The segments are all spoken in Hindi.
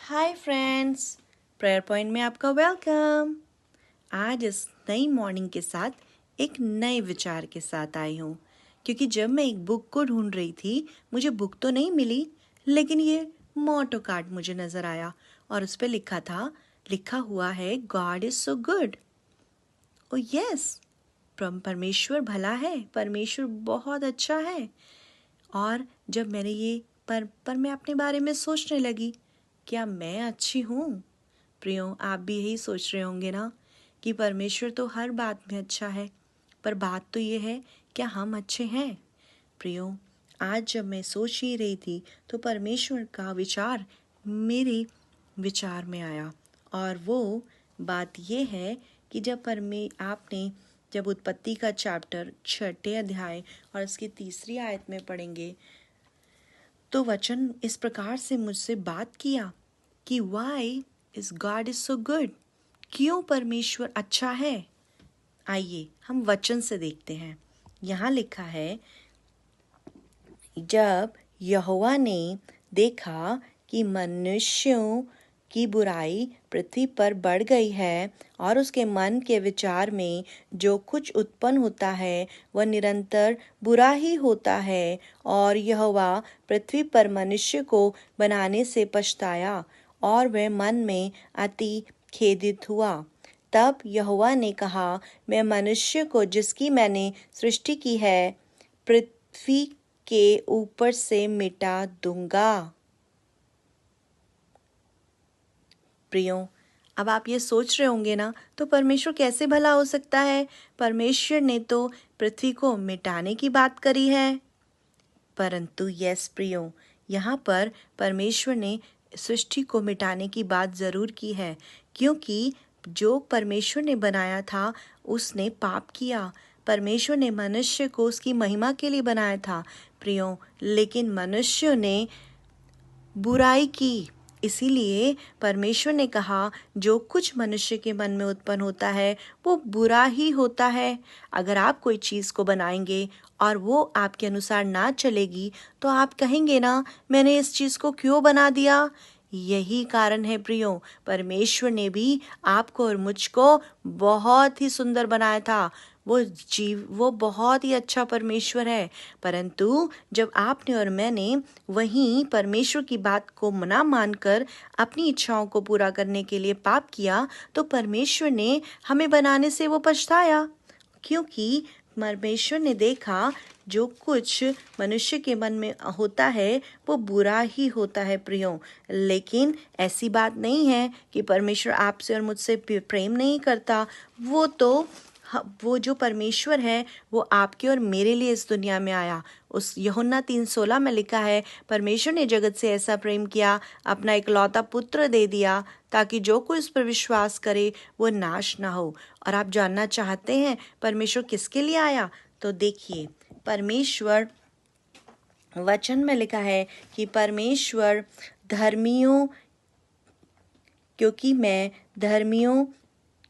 हाय फ्रेंड्स, प्रेयर पॉइंट में आपका वेलकम। आज इस नई मॉर्निंग के साथ एक नए विचार के साथ आई हूँ, क्योंकि जब मैं एक बुक को ढूंढ रही थी मुझे बुक तो नहीं मिली, लेकिन ये मोटो कार्ड मुझे नज़र आया और उस पर लिखा हुआ है God is so good. O yes, परमेश्वर भला है, परमेश्वर बहुत अच्छा है। और जब मैंने ये पर मैं अपने बारे में सोचने लगी, क्या मैं अच्छी हूँ? प्रियो, आप भी यही सोच रहे होंगे ना कि परमेश्वर तो हर बात में अच्छा है, पर बात तो ये है क्या हम अच्छे हैं? प्रियो, आज जब मैं सोच ही रही थी तो परमेश्वर का विचार मेरे विचार में आया, और वो बात ये है कि जब उत्पत्ति का चैप्टर 6 अध्याय और इसकी 3 आयत में पढ़ेंगे तो वचन इस प्रकार से मुझसे बात किया कि why is God is so good, क्यों परमेश्वर अच्छा है। आइए हम वचन से देखते हैं। यहाँ लिखा है, जब यहोवा ने देखा कि मनुष्यों की बुराई पृथ्वी पर बढ़ गई है और उसके मन के विचार में जो कुछ उत्पन्न होता है वह निरंतर बुरा ही होता है, और यहोवा पृथ्वी पर मनुष्य को बनाने से पछताया और वह मन में अति खेदित हुआ। तब यहोवा ने कहा, मैं मनुष्य को जिसकी मैंने सृष्टि की है पृथ्वी के ऊपर से मिटा दूंगा। प्रियो, अब आप ये सोच रहे होंगे ना, तो परमेश्वर कैसे भला हो सकता है? परमेश्वर ने तो पृथ्वी को मिटाने की बात करी है। परंतु यस प्रियो, यहाँ पर परमेश्वर ने सृष्टि को मिटाने की बात ज़रूर की है, क्योंकि जो परमेश्वर ने बनाया था उसने पाप किया। परमेश्वर ने मनुष्य को उसकी महिमा के लिए बनाया था प्रियो, लेकिन मनुष्य ने बुराई की। इसीलिए परमेश्वर ने कहा, जो कुछ मनुष्य के मन में उत्पन्न होता है वो बुरा ही होता है। अगर आप कोई चीज़ को बनाएंगे और वो आपके अनुसार ना चलेगी तो आप कहेंगे ना, मैंने इस चीज़ को क्यों बना दिया। यही कारण है प्रियो, परमेश्वर ने भी आपको और मुझको बहुत ही सुंदर बनाया था। वो बहुत ही अच्छा परमेश्वर है। परंतु जब आपने और मैंने वहीं परमेश्वर की बात को ना मानकर अपनी इच्छाओं को पूरा करने के लिए पाप किया, तो परमेश्वर ने हमें बनाने से वो पछताया, क्योंकि परमेश्वर ने देखा जो कुछ मनुष्य के मन में होता है वो बुरा ही होता है प्रियो। लेकिन ऐसी बात नहीं है कि परमेश्वर आपसे और मुझसे प्रेम नहीं करता। वो जो परमेश्वर है वो आपके और मेरे लिए इस दुनिया में आया। उस यूहन्ना 3:16 में लिखा है, परमेश्वर ने जगत से ऐसा प्रेम किया, अपना इकलौता पुत्र दे दिया, ताकि जो कोई उस पर विश्वास करे वो नाश ना हो। और आप जानना चाहते हैं परमेश्वर किसके लिए आया? तो देखिए, परमेश्वर वचन में लिखा है कि परमेश्वर धर्मियों, क्योंकि मैं धर्मियों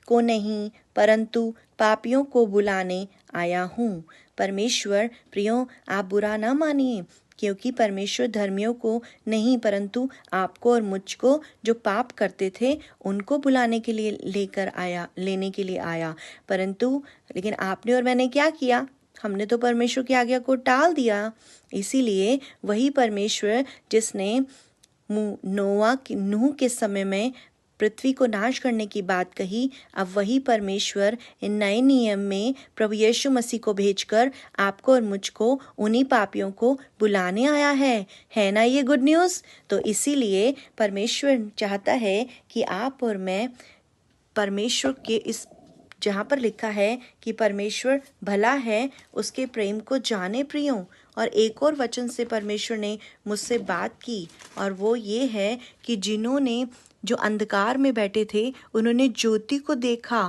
को नहीं परंतु पापियों को बुलाने आया हूँ। परमेश्वर प्रियो, आप बुरा ना मानिए, क्योंकि परमेश्वर धर्मियों को नहीं परंतु आपको और मुझको जो पाप करते थे उनको बुलाने के लिए लेने के लिए आया। लेकिन आपने और मैंने क्या किया? हमने तो परमेश्वर की आज्ञा को टाल दिया। इसीलिए वही परमेश्वर जिसने नूह के समय में पृथ्वी को नाश करने की बात कही, अब वही परमेश्वर इन नए नियम में प्रभु यीशु मसीह को भेजकर आपको और मुझको, उन्हीं पापियों को बुलाने आया है ना ये गुड न्यूज़? तो इसीलिए परमेश्वर चाहता है कि आप और मैं परमेश्वर के इस, जहाँ पर लिखा है कि परमेश्वर भला है, उसके प्रेम को जाने प्रियो। और एक और वचन से परमेश्वर ने मुझसे बात की, और वो ये है कि जिन्होंने जो अंधकार में बैठे थे उन्होंने ज्योति को देखा।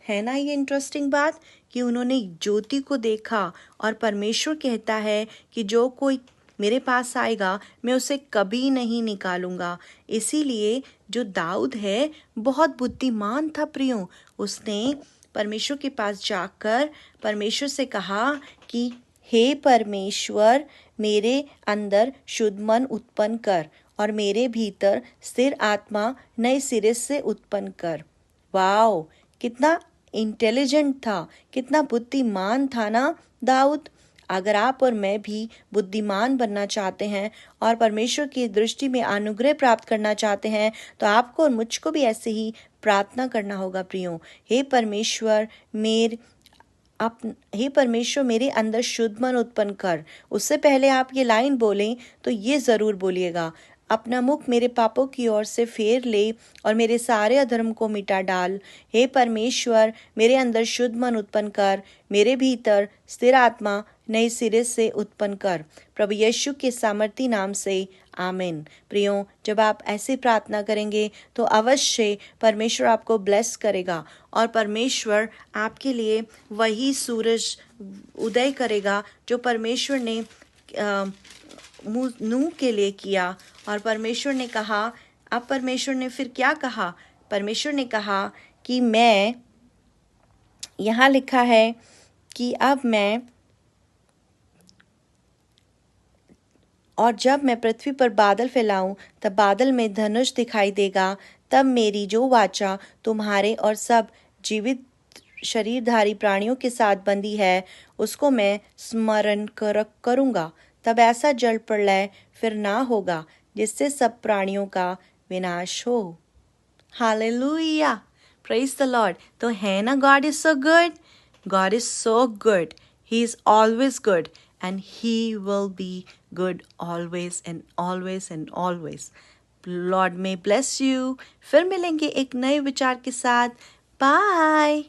है ना ये इंटरेस्टिंग बात कि उन्होंने ज्योति को देखा। और परमेश्वर कहता है कि जो कोई मेरे पास आएगा मैं उसे कभी नहीं निकालूंगा। इसीलिए जो दाऊद है बहुत बुद्धिमान था प्रियो, उसने परमेश्वर के पास जाकर परमेश्वर से कहा कि हे परमेश्वर, मेरे अंदर शुद्ध मन उत्पन्न कर। और मेरे भीतर स्थिर आत्मा नए सिरे से उत्पन्न कर। वाओ, कितना इंटेलिजेंट था, कितना बुद्धिमान था ना दाऊद। अगर आप और मैं भी बुद्धिमान बनना चाहते हैं और परमेश्वर की दृष्टि में अनुग्रह प्राप्त करना चाहते हैं तो आपको और मुझको भी ऐसे ही प्रार्थना करना होगा प्रियो। हे परमेश्वर मेरे अंदर शुद्ध मन उत्पन्न कर। उससे पहले आप ये लाइन बोलें तो ये ज़रूर बोलिएगा, अपना मुख मेरे पापों की ओर से फेर ले और मेरे सारे अधर्म को मिटा डाल। हे परमेश्वर, मेरे अंदर शुद्ध मन उत्पन्न कर, मेरे भीतर स्थिर आत्मा नए सिरे से उत्पन्न कर। प्रभु यीशु के सामर्थी नाम से आमीन। प्रियो, जब आप ऐसे प्रार्थना करेंगे तो अवश्य परमेश्वर आपको ब्लेस करेगा और परमेश्वर आपके लिए वही सूरज उदय करेगा जो परमेश्वर ने नूह के लिए किया। और परमेश्वर ने कहा, अब परमेश्वर ने फिर क्या कहा? परमेश्वर ने कहा कि मैं, यहाँ लिखा है कि अब मैं, और जब मैं पृथ्वी पर बादल फैलाऊं तब बादल में धनुष दिखाई देगा। तब मेरी जो वाचा तुम्हारे और सब जीवित शरीरधारी प्राणियों के साथ बंधी है उसको मैं स्मरण करूंगा। तब ऐसा जल प्रलय फिर ना होगा जिससे सब प्राणियों का विनाश हो। Hallelujah, praise the Lord. तो है ना, God is so good, God is so good, he is always good and he will be good always and always and always. Lord may bless you. फिर मिलेंगे एक नए विचार के साथ। बाय।